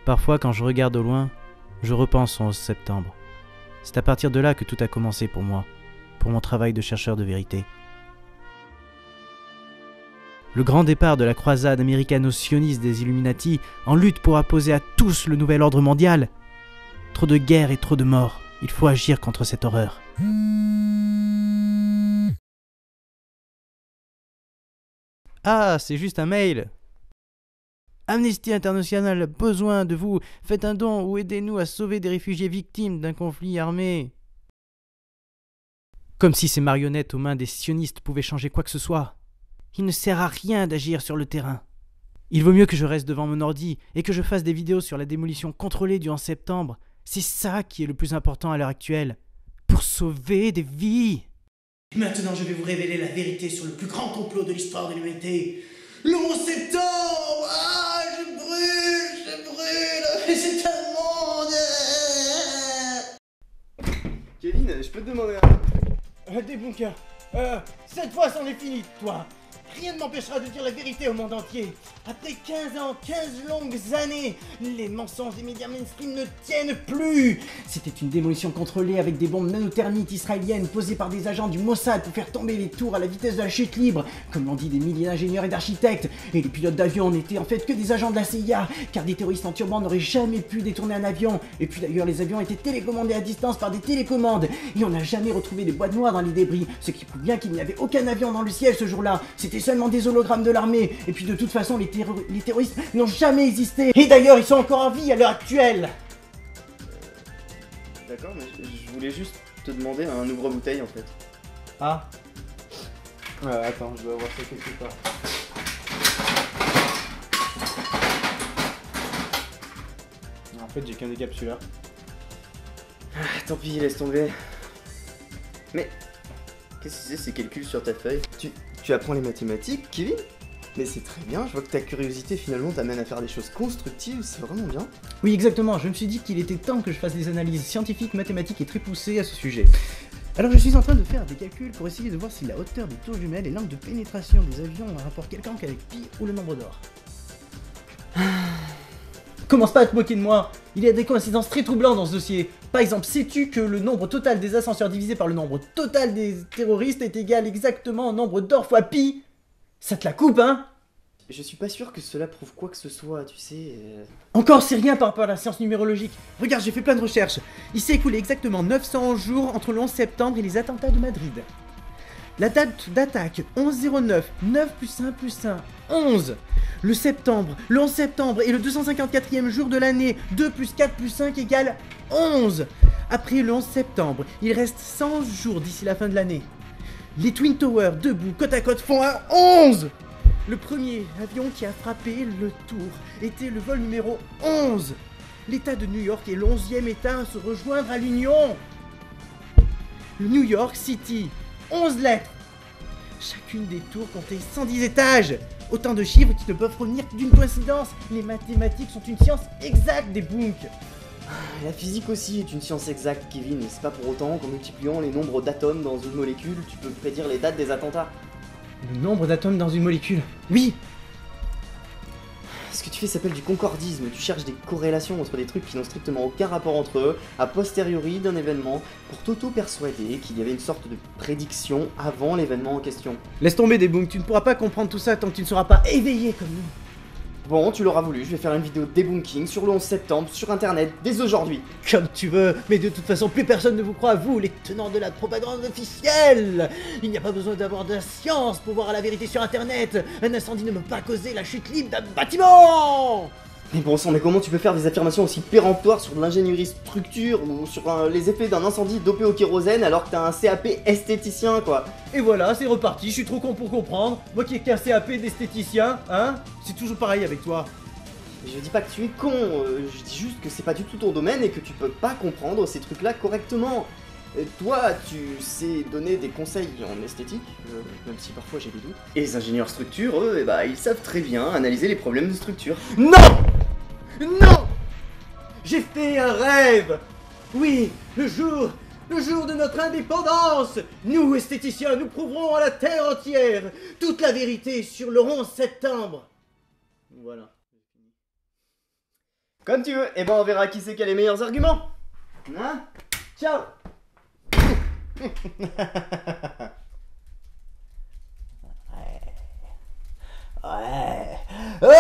Parfois, quand je regarde au loin, je repense au 11 septembre. C'est à partir de là que tout a commencé pour moi, pour mon travail de chercheur de vérité. Le grand départ de la croisade américano-sioniste des Illuminati en lutte pour imposer à tous le nouvel ordre mondial. Trop de guerres et trop de morts. Il faut agir contre cette horreur. Ah, c'est juste un mail. Amnesty International a besoin de vous. Faites un don ou aidez-nous à sauver des réfugiés victimes d'un conflit armé. Comme si ces marionnettes aux mains des sionistes pouvaient changer quoi que ce soit. Il ne sert à rien d'agir sur le terrain. Il vaut mieux que je reste devant mon ordi et que je fasse des vidéos sur la démolition contrôlée du 11 septembre. C'est ça qui est le plus important à l'heure actuelle. Pour sauver des vies. Maintenant, je vais vous révéler la vérité sur le plus grand complot de l'histoire de l'humanité. Le 11 septembre. Ah, je brûle. C'est un monde. Kevin, je peux te demander Des bunkers. Cette fois, c'en est fini, toi. Rien ne m'empêchera de dire la vérité au monde entier. Après 15 ans, 15 longues années, les mensonges des médias mainstream ne tiennent plus. C'était une démolition contrôlée avec des bombes nanothermiques israéliennes posées par des agents du Mossad pour faire tomber les tours à la vitesse de la chute libre, comme l'ont dit des milliers d'ingénieurs et d'architectes. Et les pilotes d'avion n'étaient en fait que des agents de la CIA, car des terroristes en turban n'auraient jamais pu détourner un avion. Et puis d'ailleurs, les avions étaient télécommandés à distance par des télécommandes. Et on n'a jamais retrouvé des boîtes noires dans les débris, ce qui prouve bien qu'il n'y avait aucun avion dans le ciel ce jour-là. C'était seulement des hologrammes de l'armée. Et puis de toute façon, les terroristes n'ont jamais existé. Et d'ailleurs, ils sont encore en vie à l'heure actuelle. D'accord, mais je voulais juste te demander un ouvre-bouteille en fait. Ah. Attends, je dois avoir ça quelque part. En fait, j'ai qu'un décapsuleur. Tant pis, laisse tomber. Mais qu'est-ce que c'est ces calculs sur ta feuille? Tu apprends les mathématiques, Kevin? Mais c'est très bien, je vois que ta curiosité finalement t'amène à faire des choses constructives, c'est vraiment bien. Oui, exactement, je me suis dit qu'il était temps que je fasse des analyses scientifiques, mathématiques et très poussées à ce sujet. Alors je suis en train de faire des calculs pour essayer de voir si la hauteur des tours jumelles et l'angle de pénétration des avions ont un rapport quelconque avec pi ou le nombre d'or. Commence pas à te moquer de moi, il y a des coïncidences très troublantes dans ce dossier. Par exemple, sais-tu que le nombre total des ascenseurs divisé par le nombre total des terroristes est égal exactement au nombre d'or fois pi? Ça te la coupe, hein? Je suis pas sûr que cela prouve quoi que ce soit, tu sais... Encore, c'est rien par rapport à la science numérologique. Regarde, j'ai fait plein de recherches. Il s'est écoulé exactement 900 jours entre le 11 septembre et les attentats de Madrid. La date d'attaque, 11-09, 9 plus 1 plus 1, 11. Le 11 septembre est le 254e jour de l'année, 2 plus 4 plus 5 égale 11. Après le 11 septembre, il reste 100 jours d'ici la fin de l'année. Les Twin Towers, debout, côte à côte, font un 11. Le premier avion qui a frappé le tour était le vol numéro 11. L'État de New York est le 11e État à se rejoindre à l'Union. Le New York City, 11 lettres. Chacune des tours comptait 110 étages. Autant de chiffres qui ne peuvent provenir d'une coïncidence. Les mathématiques sont une science exacte des bunks. La physique aussi est une science exacte, Kevin, mais c'est pas pour autant qu'en multipliant les nombres d'atomes dans une molécule, tu peux prédire les dates des attentats. Le nombre d'atomes dans une molécule? Oui. Ce que tu fais s'appelle du concordisme, tu cherches des corrélations entre des trucs qui n'ont strictement aucun rapport entre eux, a posteriori d'un événement, pour t'auto-persuader qu'il y avait une sorte de prédiction avant l'événement en question. Laisse tomber des bunks, tu ne pourras pas comprendre tout ça tant que tu ne seras pas éveillé comme nous. Bon, tu l'auras voulu, je vais faire une vidéo débunking sur le 11 septembre, sur internet, dès aujourd'hui. Comme tu veux, mais de toute façon, plus personne ne vous croit, vous, les tenants de la propagande officielle. Il n'y a pas besoin d'avoir de la science pour voir la vérité sur internet. Un incendie ne peut pas causer la chute libre d'un bâtiment. Mais bon sang, mais comment tu peux faire des affirmations aussi péremptoires sur de l'ingénierie structure ou sur les effets d'un incendie dopé au kérosène alors que t'as un CAP esthéticien, quoi? Et voilà, c'est reparti, je suis trop con pour comprendre. Moi qui ai qu'un CAP d'esthéticien, hein? C'est toujours pareil avec toi. Je dis pas que tu es con, je dis juste que c'est pas du tout ton domaine et que tu peux pas comprendre ces trucs-là correctement. Toi, tu sais donner des conseils en esthétique, même si parfois j'ai des doutes. Et les ingénieurs structure, eux, ils savent très bien analyser les problèmes de structure. Non! Non! J'ai fait un rêve! Oui, le jour de notre indépendance! Nous, esthéticiens, nous prouverons à la terre entière toute la vérité sur le 11 septembre! Voilà. Comme tu veux, et ben on verra qui c'est qui a les meilleurs arguments. Hein? Ciao. Ouais. Ouais.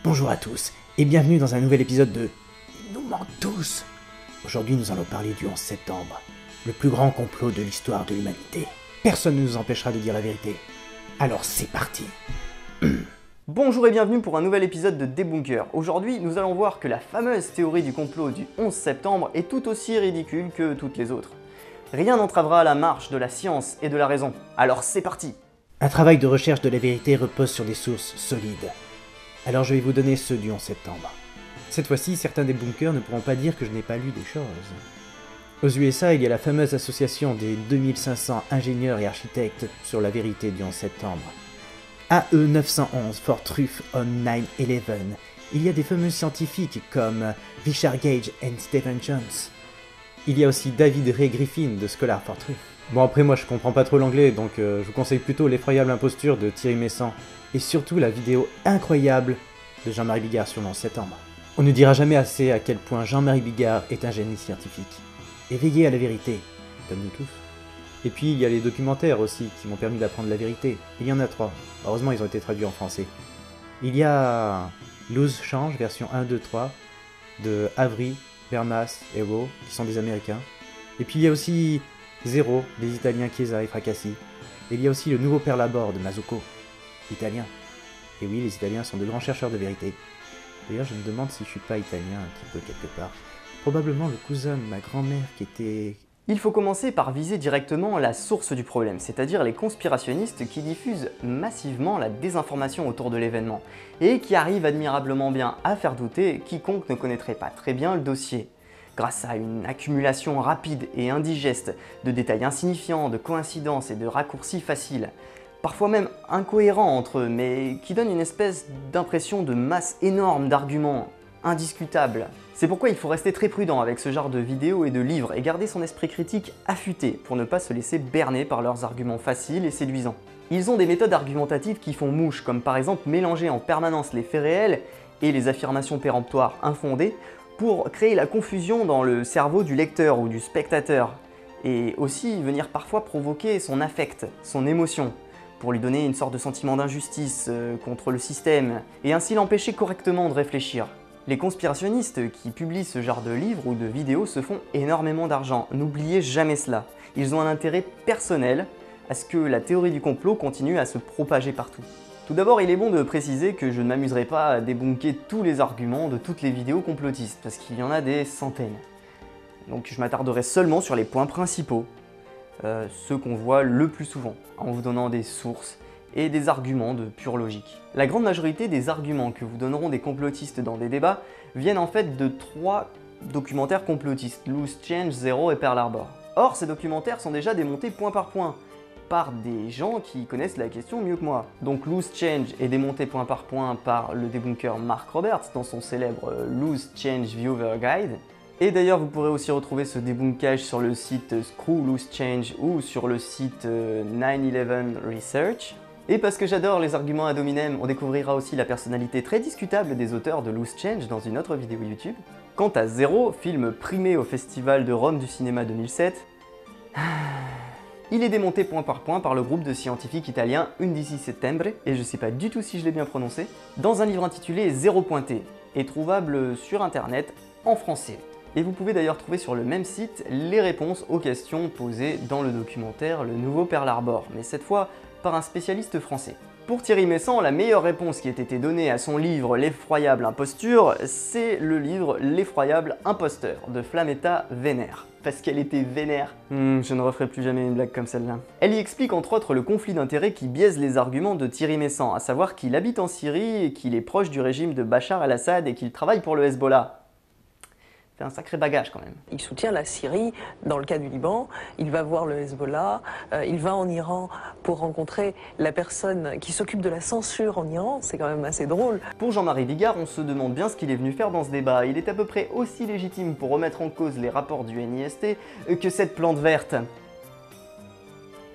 Bonjour à tous et bienvenue dans un nouvel épisode de Il nous manque tous. Aujourd'hui nous allons parler du 11 septembre, le plus grand complot de l'histoire de l'humanité. Personne ne nous empêchera de dire la vérité. Alors c'est parti. Bonjour et bienvenue pour un nouvel épisode de Débunker. Aujourd'hui, nous allons voir que la fameuse théorie du complot du 11 septembre est tout aussi ridicule que toutes les autres. Rien n'entravera la marche de la science et de la raison. Alors c'est parti. Un travail de recherche de la vérité repose sur des sources solides. Alors je vais vous donner ceux du 11 septembre. Cette fois-ci, certains débunkers ne pourront pas dire que je n'ai pas lu des choses. Aux USA, il y a la fameuse association des 2500 ingénieurs et architectes sur la vérité du 11 septembre. AE 911 for Truth on 9/11. Il y a des fameux scientifiques comme Richard Gage et Stephen Jones. Il y a aussi David Ray Griffin de Scholar for Truth. Bon après moi je comprends pas trop l'anglais, donc je vous conseille plutôt l'effroyable imposture de Thierry Messant. Et surtout la vidéo incroyable de Jean-Marie Bigard sur le 11 septembre. On ne dira jamais assez à quel point Jean-Marie Bigard est un génie scientifique. Éveillé à la vérité, comme nous tous. Et puis il y a les documentaires aussi qui m'ont permis d'apprendre la vérité. Il y en a 3. Heureusement ils ont été traduits en français. Il y a Loose Change, version 1, 2, 3, de Avery, Bermas et Rowe, qui sont des Américains. Et puis il y a aussi Zéro, des Italiens Chiesa et Fracassi. Et il y a aussi le nouveau Pearl Harbor de Mazzucco. Italien. Et oui, les Italiens sont de grands chercheurs de vérité. D'ailleurs, je me demande si je suis pas italien un petit peu quelque part. Probablement le cousin de ma grand-mère qui était... Il faut commencer par viser directement la source du problème, c'est-à-dire les conspirationnistes qui diffusent massivement la désinformation autour de l'événement, et qui arrivent admirablement bien à faire douter quiconque ne connaîtrait pas très bien le dossier. Grâce à une accumulation rapide et indigeste de détails insignifiants, de coïncidences et de raccourcis faciles, parfois même incohérents entre eux, mais qui donnent une espèce d'impression de masse énorme d'arguments indiscutables. C'est pourquoi il faut rester très prudent avec ce genre de vidéos et de livres et garder son esprit critique affûté pour ne pas se laisser berner par leurs arguments faciles et séduisants. Ils ont des méthodes argumentatives qui font mouche, comme par exemple mélanger en permanence les faits réels et les affirmations péremptoires infondées pour créer la confusion dans le cerveau du lecteur ou du spectateur, et aussi venir parfois provoquer son affect, son émotion, pour lui donner une sorte de sentiment d'injustice contre le système, et ainsi l'empêcher correctement de réfléchir. Les conspirationnistes qui publient ce genre de livres ou de vidéos se font énormément d'argent, n'oubliez jamais cela. Ils ont un intérêt personnel à ce que la théorie du complot continue à se propager partout. Tout d'abord, il est bon de préciser que je ne m'amuserai pas à débunker tous les arguments de toutes les vidéos complotistes, parce qu'il y en a des centaines. Donc je m'attarderai seulement sur les points principaux, ceux qu'on voit le plus souvent, en vous donnant des sources et des arguments de pure logique. La grande majorité des arguments que vous donneront des complotistes dans des débats viennent en fait de 3 documentaires complotistes, Loose Change, Zero et Pearl Harbor. Or, ces documentaires sont déjà démontés point par point, par des gens qui connaissent la question mieux que moi. Donc Loose Change est démonté point par point par le débunker Mark Roberts dans son célèbre Loose Change Viewer Guide. Et d'ailleurs, vous pourrez aussi retrouver ce débunkage sur le site Screw Loose Change ou sur le site 9/11 Research. Et parce que j'adore les arguments ad hominem, on découvrira aussi la personnalité très discutable des auteurs de Loose Change dans une autre vidéo YouTube. Quant à Zero, film primé au Festival de Rome du cinéma 2007, il est démonté point par point par le groupe de scientifiques italiens Undici Settembre, et je sais pas du tout si je l'ai bien prononcé, dans un livre intitulé Zéro pointé, et trouvable sur internet en français. Et vous pouvez d'ailleurs trouver sur le même site les réponses aux questions posées dans le documentaire Le Nouveau Pearl Harbor, mais cette fois par un spécialiste français. Pour Thierry Messant, la meilleure réponse qui ait été donnée à son livre L'effroyable imposture, c'est le livre L'effroyable imposteur de Flametta Vénère. Parce qu'elle était vénère. Je ne referai plus jamais une blague comme celle-là. Elle y explique entre autres le conflit d'intérêts qui biaise les arguments de Thierry Messant, à savoir qu'il habite en Syrie et qu'il est proche du régime de Bachar el-Assad et qu'il travaille pour le Hezbollah. C'est un sacré bagage quand même. Il soutient la Syrie dans le cas du Liban, il va voir le Hezbollah, il va en Iran pour rencontrer la personne qui s'occupe de la censure en Iran, c'est quand même assez drôle. Pour Jean-Marie Vigard, on se demande bien ce qu'il est venu faire dans ce débat. Il est à peu près aussi légitime pour remettre en cause les rapports du NIST que cette plante verte.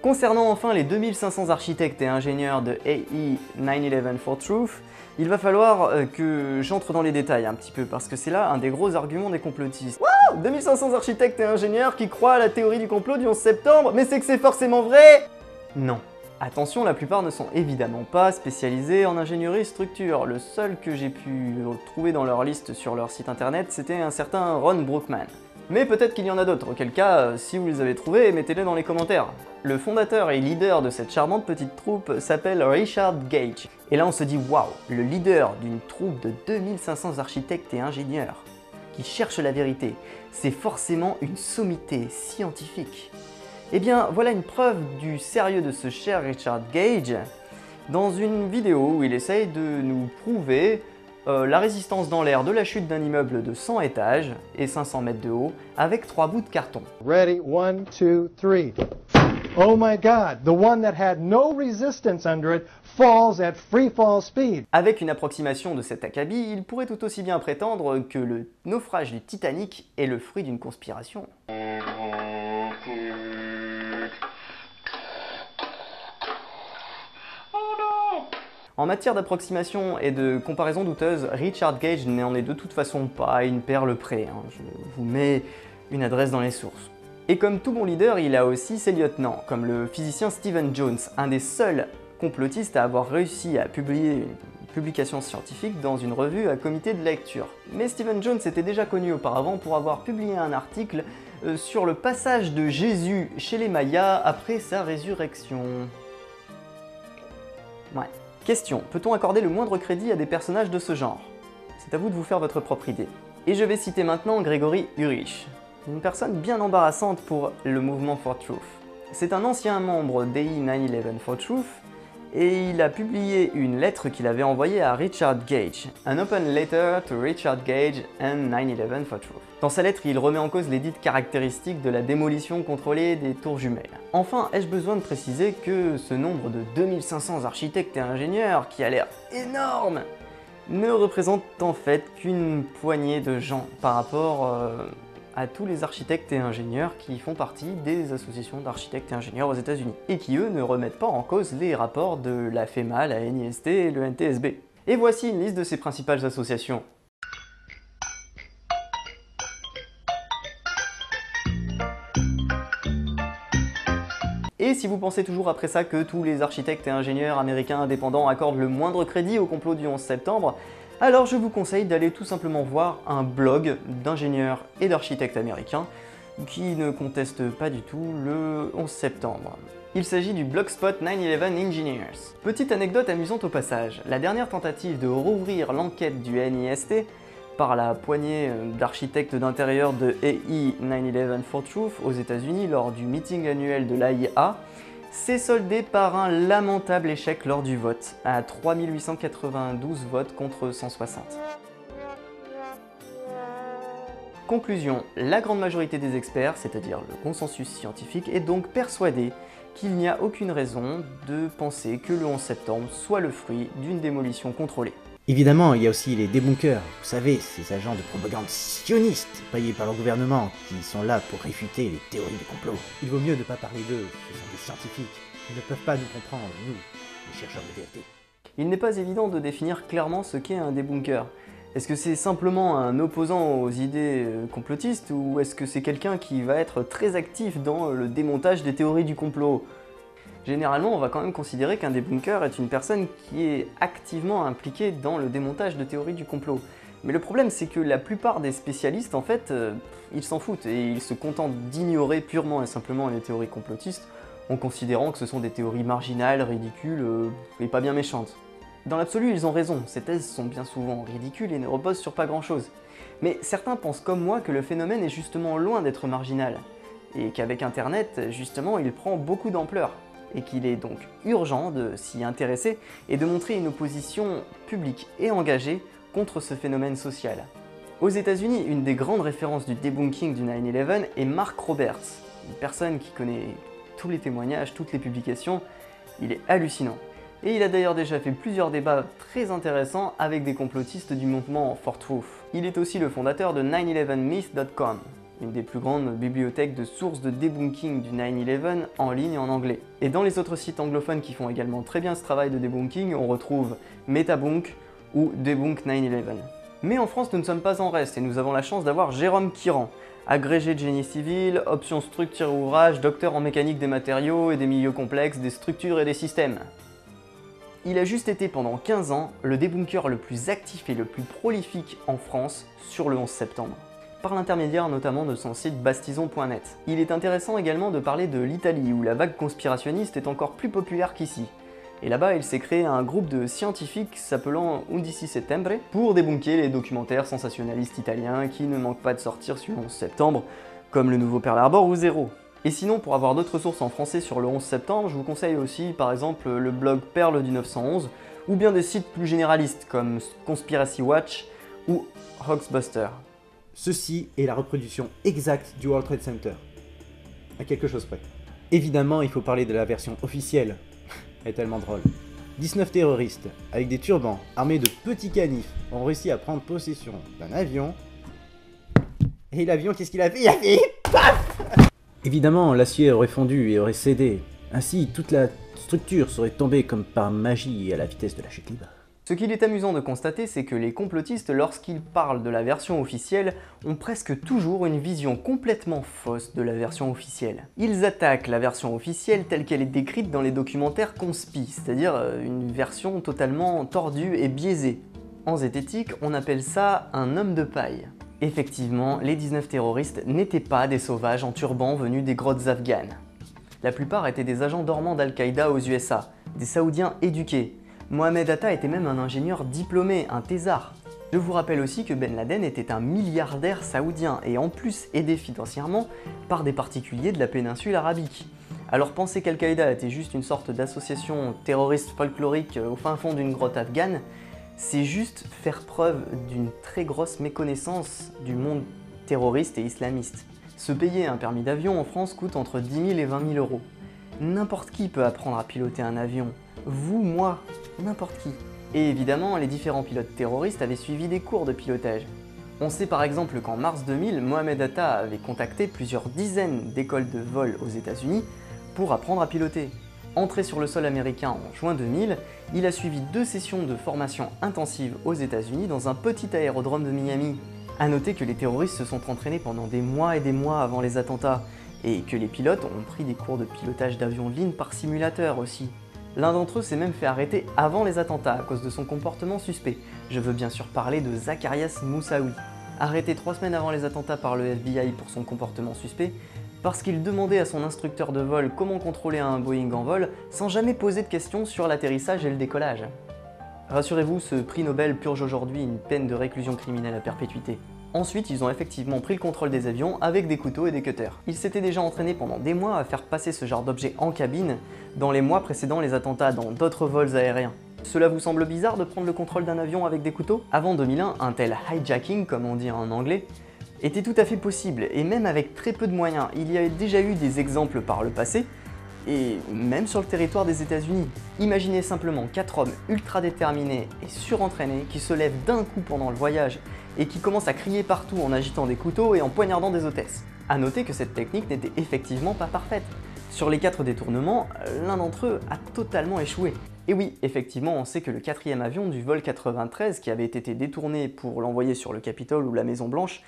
Concernant enfin les 2500 architectes et ingénieurs de AI 9/11 for Truth, il va falloir que j'entre dans les détails un petit peu, parce que c'est là un des gros arguments des complotistes. Waouh, 2500 architectes et ingénieurs qui croient à la théorie du complot du 11 septembre, mais c'est que c'est forcément vrai? Non. Attention, la plupart ne sont évidemment pas spécialisés en ingénierie structure. Le seul que j'ai pu trouver dans leur liste sur leur site internet, c'était un certain Ron Brookman. Mais peut-être qu'il y en a d'autres, auquel cas, si vous les avez trouvés, mettez-les dans les commentaires. Le fondateur et leader de cette charmante petite troupe s'appelle Richard Gage. Et là on se dit waouh, le leader d'une troupe de 2500 architectes et ingénieurs qui cherchent la vérité, c'est forcément une sommité scientifique. Eh bien voilà une preuve du sérieux de ce cher Richard Gage dans une vidéo où il essaye de nous prouver la résistance dans l'air de la chute d'un immeuble de 100 étages et 500 mètres de haut avec 3 bouts de carton. Ready, 1, 2, 3. Oh my God, the one that had no resistance under it falls at free fall speed. Avec une approximation de cet acabit, il pourrait tout aussi bien prétendre que le naufrage du Titanic est le fruit d'une conspiration. En matière d'approximation et de comparaison douteuse, Richard Gage n'en est de toute façon pas une perle près. Je vous mets une adresse dans les sources. Et comme tout bon leader, il a aussi ses lieutenants, comme le physicien Stephen Jones, un des seuls complotistes à avoir réussi à publier une publication scientifique dans une revue à comité de lecture. Mais Stephen Jones était déjà connu auparavant pour avoir publié un article sur le passage de Jésus chez les Mayas après sa résurrection. Ouais. Question, peut-on accorder le moindre crédit à des personnages de ce genre? C'est à vous de vous faire votre propre idée. Et je vais citer maintenant Gregory Urich, une personne bien embarrassante pour le mouvement For Truth. C'est un ancien membre d'AI 9/11 for Truth, et il a publié une lettre qu'il avait envoyée à Richard Gage, an open letter to Richard Gage and 9/11 for Truth. Dans sa lettre, il remet en cause les dites caractéristiques de la démolition contrôlée des tours jumelles. Enfin, ai-je besoin de préciser que ce nombre de 2500 architectes et ingénieurs, qui a l'air énorme, ne représente en fait qu'une poignée de gens par rapport à tous les architectes et ingénieurs qui font partie des associations d'architectes et ingénieurs aux États-Unis, et qui eux ne remettent pas en cause les rapports de la FEMA, la NIST et le NTSB. Et voici une liste de ces principales associations. Et si vous pensez toujours après ça que tous les architectes et ingénieurs américains indépendants accordent le moindre crédit au complot du 11 septembre, alors je vous conseille d'aller tout simplement voir un blog d'ingénieurs et d'architectes américains qui ne contestent pas du tout le 11 septembre. Il s'agit du Blogspot 9/11 Engineers. Petite anecdote amusante au passage, la dernière tentative de rouvrir l'enquête du NIST par la poignée d'architectes d'intérieur de AI 9/11 for Truth aux États-Unis lors du meeting annuel de l'AIA s'est soldée par un lamentable échec lors du vote, à 3892 votes contre 160. Conclusion, la grande majorité des experts, c'est-à-dire le consensus scientifique, est donc persuadée qu'il n'y a aucune raison de penser que le 11 septembre soit le fruit d'une démolition contrôlée. Évidemment, il y a aussi les débunkers, vous savez, ces agents de propagande sionistes payés par le gouvernement qui sont là pour réfuter les théories du complot. Il vaut mieux ne pas parler d'eux, ce sont des scientifiques. Ils ne peuvent pas nous comprendre, nous, les chercheurs de vérité. Il n'est pas évident de définir clairement ce qu'est un débunker. Est-ce que c'est simplement un opposant aux idées complotistes ou est-ce que c'est quelqu'un qui va être très actif dans le démontage des théories du complot? Généralement, on va quand même considérer qu'un débunker est une personne qui est activement impliquée dans le démontage de théories du complot. Mais le problème, c'est que la plupart des spécialistes, en fait, ils s'en foutent et ils se contentent d'ignorer purement et simplement les théories complotistes en considérant que ce sont des théories marginales, ridicules et pas bien méchantes. Dans l'absolu, ils ont raison, ces thèses sont bien souvent ridicules et ne reposent sur pas grand-chose. Mais certains pensent comme moi que le phénomène est justement loin d'être marginal, et qu'avec Internet, justement, il prend beaucoup d'ampleur, et qu'il est donc urgent de s'y intéresser et de montrer une opposition publique et engagée contre ce phénomène social. Aux États-Unis, une des grandes références du debunking du 9/11 est Mark Roberts, une personne qui connaît tous les témoignages, toutes les publications, il est hallucinant. Et il a d'ailleurs déjà fait plusieurs débats très intéressants avec des complotistes du mouvement Fort Truth. Il est aussi le fondateur de 911myth.com, une des plus grandes bibliothèques de sources de debunking du 9/11 en ligne en anglais. Et dans les autres sites anglophones qui font également très bien ce travail de debunking, on retrouve Metabunk ou Debunk 9/11. Mais en France, nous ne sommes pas en reste et nous avons la chance d'avoir Jérôme Kiran, agrégé de génie civil, option structure ouvrage, docteur en mécanique des matériaux et des milieux complexes, des structures et des systèmes. Il a juste été pendant 15 ans le débunker le plus actif et le plus prolifique en France sur le 11 septembre, par l'intermédiaire notamment de son site bastison.net. Il est intéressant également de parler de l'Italie, où la vague conspirationniste est encore plus populaire qu'ici. Et là-bas, il s'est créé un groupe de scientifiques s'appelant Undici Settembre pour débunker les documentaires sensationnalistes italiens qui ne manquent pas de sortir sur le 11 septembre, comme le nouveau Pearl Harbor ou Zéro. Et sinon, pour avoir d'autres sources en français sur le 11 septembre, je vous conseille aussi par exemple le blog Perle du 911, ou bien des sites plus généralistes comme Conspiracy Watch ou Hoaxbuster. Ceci est la reproduction exacte du World Trade Center. À quelque chose près. Évidemment, il faut parler de la version officielle. Elle est tellement drôle. 19 terroristes, avec des turbans, armés de petits canifs, ont réussi à prendre possession d'un avion. Et l'avion, qu'est-ce qu'il a fait? Il a fait paf! Évidemment, l'acier aurait fondu et aurait cédé. Ainsi, toute la structure serait tombée comme par magie à la vitesse de la chute libre. Ce qu'il est amusant de constater, c'est que les complotistes, lorsqu'ils parlent de la version officielle, ont presque toujours une vision complètement fausse de la version officielle. Ils attaquent la version officielle telle qu'elle est décrite dans les documentaires conspi, c'est-à-dire une version totalement tordue et biaisée. En zététique, on appelle ça un homme de paille. Effectivement, les 19 terroristes n'étaient pas des sauvages en turban venus des grottes afghanes. La plupart étaient des agents dormants d'Al-Qaïda aux USA, des Saoudiens éduqués. Mohamed Atta était même un ingénieur diplômé, un thésard. Je vous rappelle aussi que Ben Laden était un milliardaire saoudien et en plus aidé financièrement par des particuliers de la péninsule arabique. Alors penser qu'Al-Qaïda était juste une sorte d'association terroriste folklorique au fin fond d'une grotte afghane, c'est juste faire preuve d'une très grosse méconnaissance du monde terroriste et islamiste. Se payer un permis d'avion en France coûte entre 10 000 et 20 000 euros. N'importe qui peut apprendre à piloter un avion. Vous, moi, n'importe qui. Et évidemment, les différents pilotes terroristes avaient suivi des cours de pilotage. On sait par exemple qu'en mars 2000, Mohamed Atta avait contacté plusieurs dizaines d'écoles de vol aux États-Unis pour apprendre à piloter. Entré sur le sol américain en juin 2000, il a suivi 2 sessions de formation intensive aux États-Unis dans un petit aérodrome de Miami. A noter que les terroristes se sont entraînés pendant des mois et des mois avant les attentats, et que les pilotes ont pris des cours de pilotage d'avions de ligne par simulateur aussi. L'un d'entre eux s'est même fait arrêter avant les attentats à cause de son comportement suspect. Je veux bien sûr parler de Zacarias Moussaoui. Arrêté 3 semaines avant les attentats par le FBI pour son comportement suspect, parce qu'il demandait à son instructeur de vol comment contrôler un Boeing en vol sans jamais poser de questions sur l'atterrissage et le décollage. Rassurez-vous, ce prix Nobel purge aujourd'hui une peine de réclusion criminelle à perpétuité. Ensuite, ils ont effectivement pris le contrôle des avions avec des couteaux et des cutters. Ils s'étaient déjà entraînés pendant des mois à faire passer ce genre d'objet en cabine dans les mois précédant les attentats dans d'autres vols aériens. Cela vous semble bizarre de prendre le contrôle d'un avion avec des couteaux? Avant 2001, un tel hijacking, comme on dit en anglais, était tout à fait possible, et même avec très peu de moyens. Il y avait déjà eu des exemples par le passé, et même sur le territoire des États-Unis. Imaginez simplement 4 hommes ultra déterminés et surentraînés qui se lèvent d'un coup pendant le voyage et qui commencent à crier partout en agitant des couteaux et en poignardant des hôtesses. A noter que cette technique n'était effectivement pas parfaite. Sur les 4 détournements, l'un d'entre eux a totalement échoué. Et oui, effectivement, on sait que le 4e avion du vol 93, qui avait été détourné pour l'envoyer sur le Capitole ou la Maison Blanche,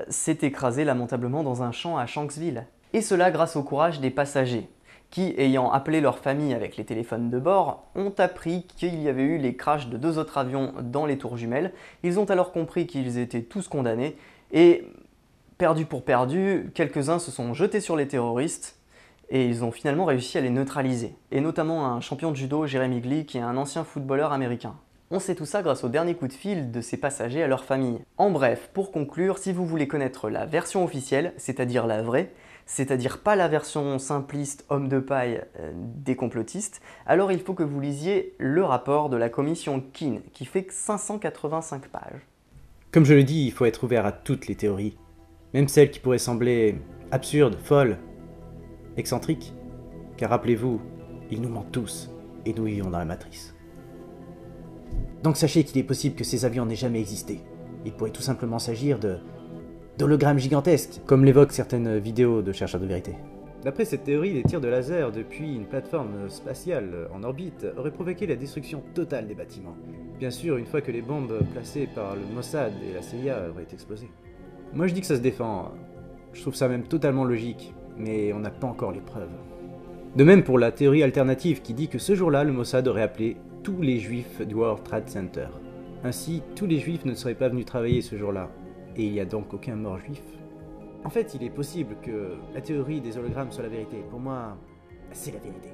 s'est écrasé lamentablement dans un champ à Shanksville. Et cela grâce au courage des passagers, qui, ayant appelé leur famille avec les téléphones de bord, ont appris qu'il y avait eu les crashs de 2 autres avions dans les tours jumelles. Ils ont alors compris qu'ils étaient tous condamnés, et perdu pour perdu, quelques-uns se sont jetés sur les terroristes, Et ils ont finalement réussi à les neutraliser, et notamment un champion de judo, Jeremy Glick, et un ancien footballeur américain. On sait tout ça grâce au dernier coup de fil de ces passagers à leur famille. En bref, pour conclure, si vous voulez connaître la version officielle, c'est-à-dire la vraie, c'est-à-dire pas la version simpliste homme de paille des complotistes, alors il faut que vous lisiez le rapport de la commission Keane, qui fait que 585 pages. Comme je le dis, il faut être ouvert à toutes les théories, même celles qui pourraient sembler absurdes, folles, excentriques. Car rappelez-vous, ils nous mentent tous, et nous vivons dans la matrice. Donc sachez qu'il est possible que ces avions n'aient jamais existé. Il pourrait tout simplement s'agir d'hologrammes gigantesques, comme l'évoquent certaines vidéos de chercheurs de vérité. D'après cette théorie, les tirs de laser depuis une plateforme spatiale en orbite auraient provoqué la destruction totale des bâtiments. Bien sûr, une fois que les bombes placées par le Mossad et la CIA auraient explosé. Moi je dis que ça se défend, je trouve ça même totalement logique, mais on n'a pas encore les preuves. De même pour la théorie alternative qui dit que ce jour-là, le Mossad aurait appelé tous les juifs du World Trade Center. Ainsi, tous les juifs ne seraient pas venus travailler ce jour-là, et il n'y a donc aucun mort juif. En fait, il est possible que la théorie des hologrammes soit la vérité. Pour moi, c'est la vérité.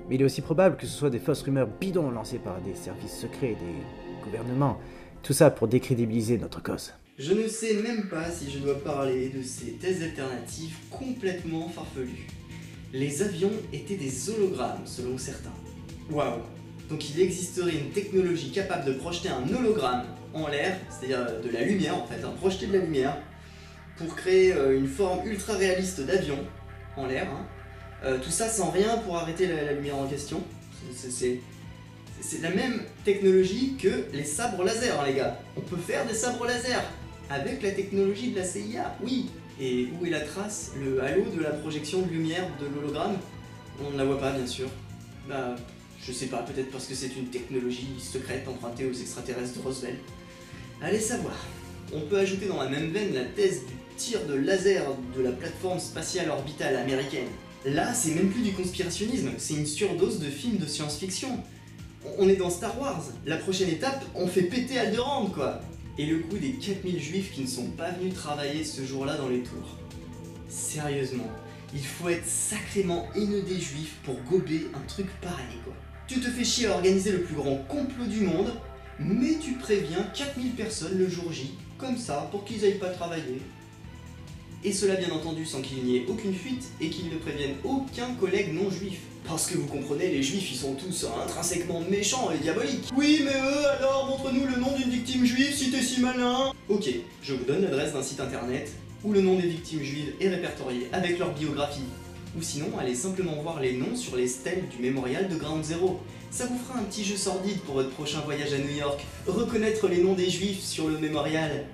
Mais il est aussi probable que ce soit des fausses rumeurs bidons lancées par des services secrets, des gouvernements, tout ça pour décrédibiliser notre cause. Je ne sais même pas si je dois parler de ces thèses alternatives complètement farfelues. Les avions étaient des hologrammes, selon certains. Waouh! Donc il existerait une technologie capable de projeter un hologramme en l'air, c'est-à-dire de la lumière en fait, projeter de la lumière, pour créer une forme ultra réaliste d'avion en l'air. Tout ça sans rien pour arrêter la lumière en question. C'est la même technologie que les sabres laser, les gars. On peut faire des sabres laser avec la technologie de la CIA, oui. Et où est la trace, le halo de la projection de lumière de l'hologramme? On ne la voit pas, bien sûr. Bah, je sais pas, peut-être parce que c'est une technologie secrète empruntée aux extraterrestres de Roswell. Allez savoir. On peut ajouter dans la même veine la thèse du tir de laser de la plateforme spatiale orbitale américaine. Là, c'est même plus du conspirationnisme, c'est une surdose de films de science-fiction. On est dans Star Wars. La prochaine étape, on fait péter Alderaan, quoi. Et le coup des 4000 juifs qui ne sont pas venus travailler ce jour-là dans les tours. Sérieusement, il faut être sacrément haineux des juifs pour gober un truc pareil, quoi. Tu te fais chier à organiser le plus grand complot du monde, mais tu préviens 4000 personnes le jour J, comme ça, pour qu'ils aillent pas travailler. Et cela bien entendu sans qu'il n'y ait aucune fuite et qu'ils ne préviennent aucun collègue non juif. Parce que vous comprenez, les juifs ils sont tous intrinsèquement méchants et diaboliques. Oui mais alors montre-nous le nom d'une victime juive si t'es si malin. Ok, je vous donne l'adresse d'un site internet où le nom des victimes juives est répertorié avec leur biographie. Ou sinon, allez simplement voir les noms sur les stèles du mémorial de Ground Zero. Ça vous fera un petit jeu sordide pour votre prochain voyage à New York. Reconnaître les noms des juifs sur le mémorial.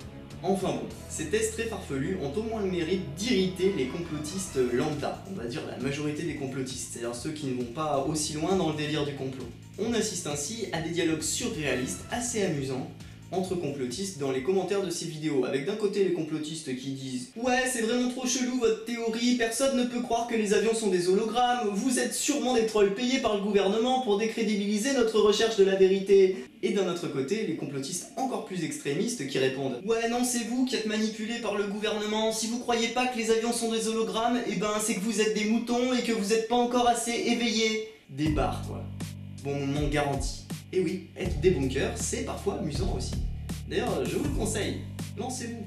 Enfin bon, ces tests très farfelus ont au moins le mérite d'irriter les complotistes lambda, on va dire la majorité des complotistes, c'est-à-dire ceux qui ne vont pas aussi loin dans le délire du complot. On assiste ainsi à des dialogues surréalistes assez amusants entre complotistes dans les commentaires de ces vidéos, avec d'un côté les complotistes qui disent « Ouais, c'est vraiment trop chelou votre théorie, personne ne peut croire que les avions sont des hologrammes, vous êtes sûrement des trolls payés par le gouvernement pour décrédibiliser notre recherche de la vérité !» Et d'un autre côté, les complotistes encore plus extrémistes qui répondent « Ouais, non, c'est vous qui êtes manipulés par le gouvernement, si vous croyez pas que les avions sont des hologrammes, et ben c'est que vous êtes des moutons et que vous êtes pas encore assez éveillés !» Des barres, quoi. Bon moment garanti. Et oui, être débunker, c'est parfois amusant aussi. D'ailleurs, je vous le conseille, lancez-vous.